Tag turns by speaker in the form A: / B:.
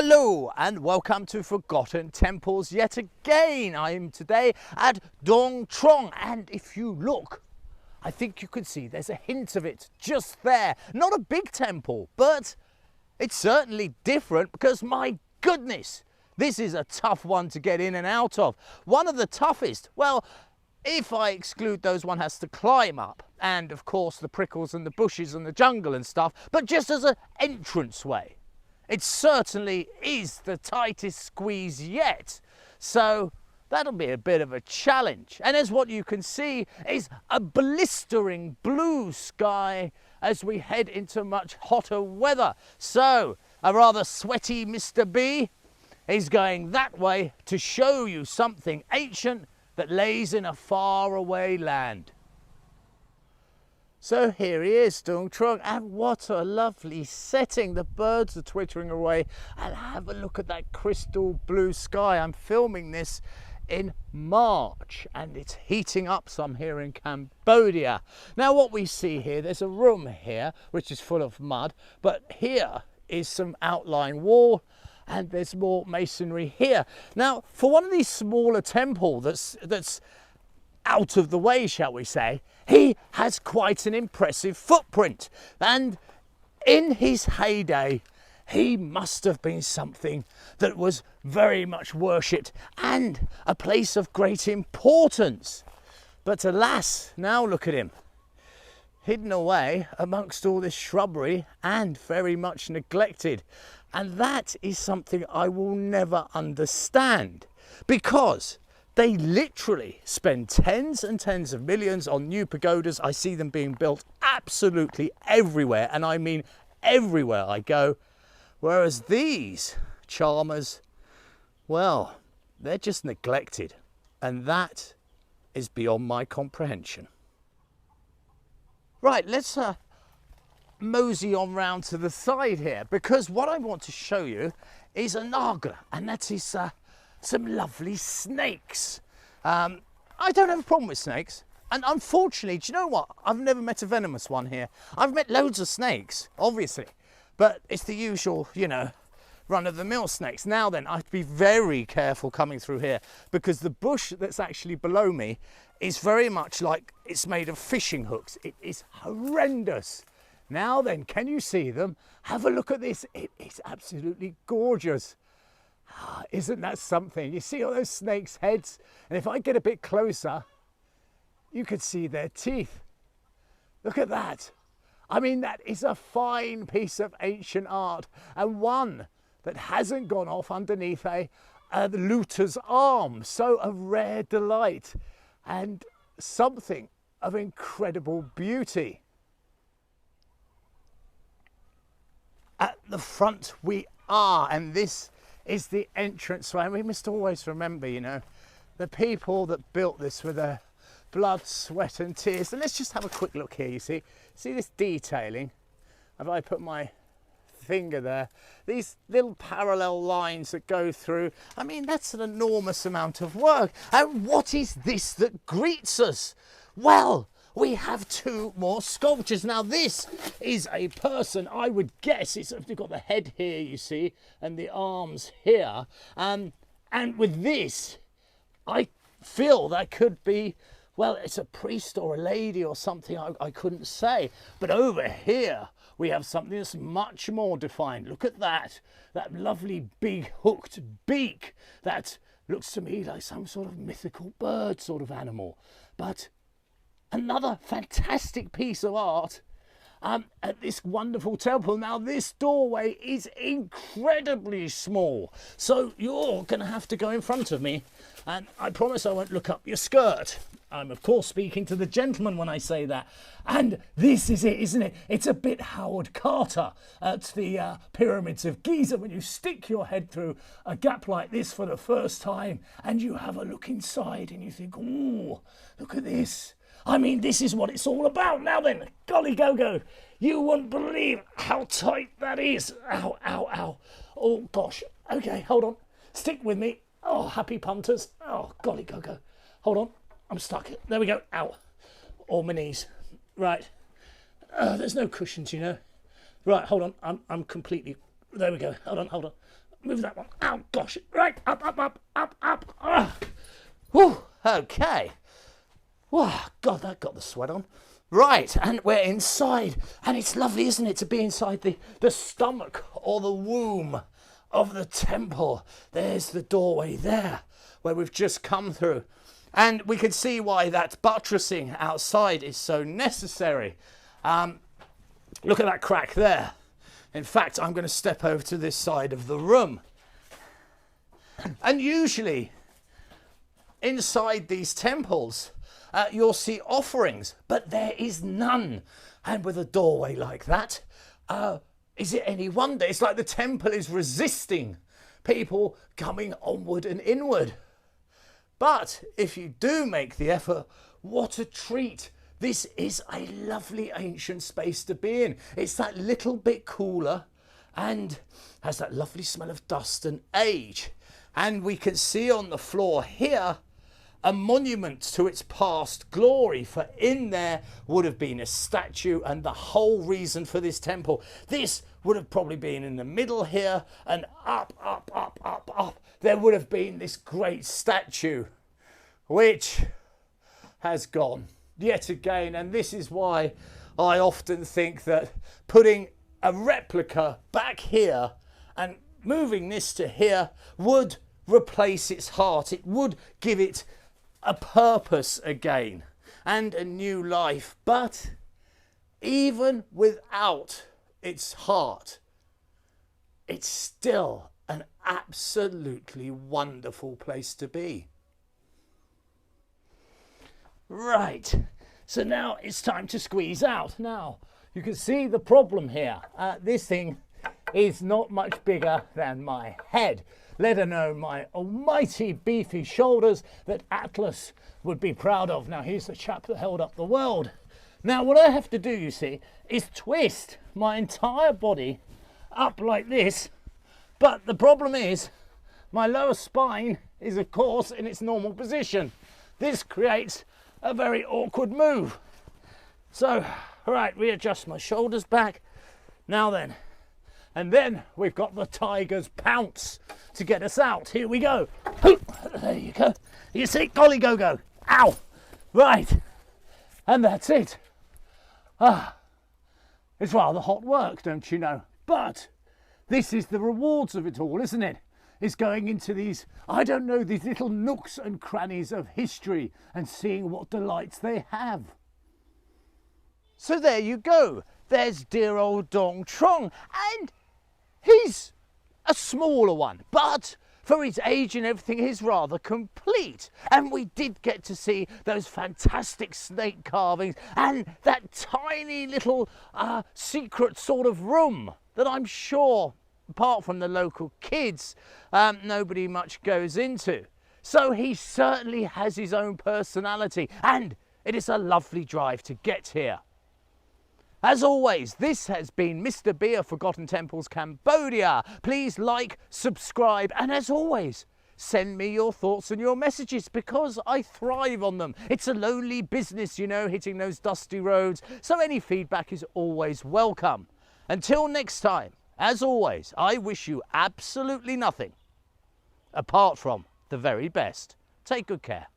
A: Hello and welcome to Forgotten Temples yet again. I am today at Daun, Troung, and if you look, I think you can see there's a hint of it just there. Not a big temple, but it's certainly different because my goodness, this is a tough one to get in and out of. One of the toughest. Well, if I exclude those one has to climb up, and of course the prickles and the bushes and the jungle and stuff, but just as an entranceway. It certainly is the tightest squeeze yet, so that'll be a bit of a challenge. And as what you can see is a blistering blue sky as we head into much hotter weather. So a rather sweaty Mr. B is going that way to show you something ancient that lays in a faraway land. So here he is, Daun, Troung, and what a lovely setting. The birds are twittering away, and have a look at that crystal blue sky. I'm filming this in March, and it's heating up some here in Cambodia. Now what we see here, there's a room here which is full of mud, but here is some outline wall, and there's more masonry here. Now for one of these smaller temples that's out of the way, shall we say, he has quite an impressive footprint, and in his heyday he must have been something that was very much worshipped and a place of great importance. But alas, now look at him, hidden away amongst all this shrubbery and very much neglected. And that is something I will never understand, because they literally spend tens and tens of millions on new pagodas. I see them being built absolutely everywhere, and I mean everywhere I go. Whereas these charmers, well, they're just neglected, and that is beyond my comprehension. Right, let's mosey on round to the side here, because what I want to show you is a naga, and that is some lovely snakes. I don't have a problem with snakes, and unfortunately, do you know what? I've never met a venomous one here. I've met loads of snakes, obviously, but it's the usual, you know, run-of-the-mill snakes. Now then, I have to be very careful coming through here, because the bush that's actually below me is very much like it's made of fishing hooks. It is horrendous. Now then, can you see them? Have a look at this. It is absolutely gorgeous. Isn't that something? You see all those snakes' heads, and if I get a bit closer, you could see their teeth. Look at that. I mean, that is a fine piece of ancient art, and one that hasn't gone off underneath a looter's arm. So a rare delight and something of incredible beauty. At the front we are, and this is the entranceway. We must always remember, you know, the people that built this with their blood, sweat and tears. And let's just have a quick look here. You see this detailing? Have I put my finger there? These little parallel lines that go through. I mean, that's an enormous amount of work. And what is this that greets us? Well, we have two more sculptures. Now this is a person, I would guess, they've got the head here, you see, and the arms here. And with this, I feel that could be, well, it's a priest or a lady or something, I couldn't say. But over here, we have something that's much more defined. Look at that lovely big hooked beak. That looks to me like some sort of mythical bird sort of animal. But another fantastic piece of art at this wonderful temple. Now this doorway is incredibly small, so you're going to have to go in front of me, and I promise I won't look up your skirt. I'm of course speaking to the gentleman when I say that. And this is it, isn't it? It's a bit Howard Carter at the pyramids of Giza, when you stick your head through a gap like this for the first time and you have a look inside and you think, ooh, look at this. I mean, this is what it's all about. Now then, golly go-go, you wouldn't believe how tight that is. Ow, ow, ow. Oh, gosh. Okay, hold on. Stick with me. Oh, happy punters. Oh, golly go-go. Hold on. I'm stuck. There we go. Ow. All my knees. Right. There's no cushions, you know. Right, hold on. I'm completely... There we go. Hold on. move that one. Oh, gosh. Right, up, up, up, up, up. Whew, okay. Wow, God, that got the sweat on. Right, and we're inside. And it's lovely, isn't it, to be inside the stomach or the womb of the temple. There's the doorway there, where we've just come through. And we can see why that buttressing outside is so necessary. Look at that crack there. In fact, I'm going to step over to this side of the room. And usually, inside these temples, you'll see offerings, but there is none. And with a doorway like that, is it any wonder? It's like the temple is resisting people coming onward and inward. But if you do make the effort, what a treat. This is a lovely ancient space to be in. It's that little bit cooler and has that lovely smell of dust and age. And we can see on the floor here a monument to its past glory, for in there would have been a statue, and the whole reason for this temple. This would have probably been in the middle here, and up, up, up, up, up. There would have been this great statue, which has gone yet again. And this is why I often think that putting a replica back here and moving this to here would replace its heart. It would give it a purpose again and a new life. But even without its heart, it's still an absolutely wonderful place to be. Right, so now it's time to squeeze out. Now, you can see the problem here. This thing is not much bigger than my head, let alone my almighty beefy shoulders that Atlas would be proud of. Now, he's the chap that held up the world. Now, what I have to do, you see, is twist my entire body up like this. But the problem is, my lower spine is, of course, in its normal position. This creates a very awkward move. So, right, readjust my shoulders back. Now then. And then we've got the tiger's pounce to get us out. Here we go. There you go. You see, golly go. Ow. Right. And that's it. It's rather hot work, don't you know? But this is the rewards of it all, isn't it? It's going into these, I don't know, these little nooks and crannies of history and seeing what delights they have. So there you go. There's dear old Daun Troung, and he's a smaller one, but for his age and everything, he's rather complete. And we did get to see those fantastic snake carvings and that tiny little secret sort of room that I'm sure, apart from the local kids, nobody much goes into. So he certainly has his own personality, and it is a lovely drive to get here. As always, this has been Mr. B of Forgotten Temples Cambodia. Please like, subscribe, and as always, send me your thoughts and your messages, because I thrive on them. It's a lonely business, you know, hitting those dusty roads, so any feedback is always welcome. Until next time, as always, I wish you absolutely nothing apart from the very best. Take good care.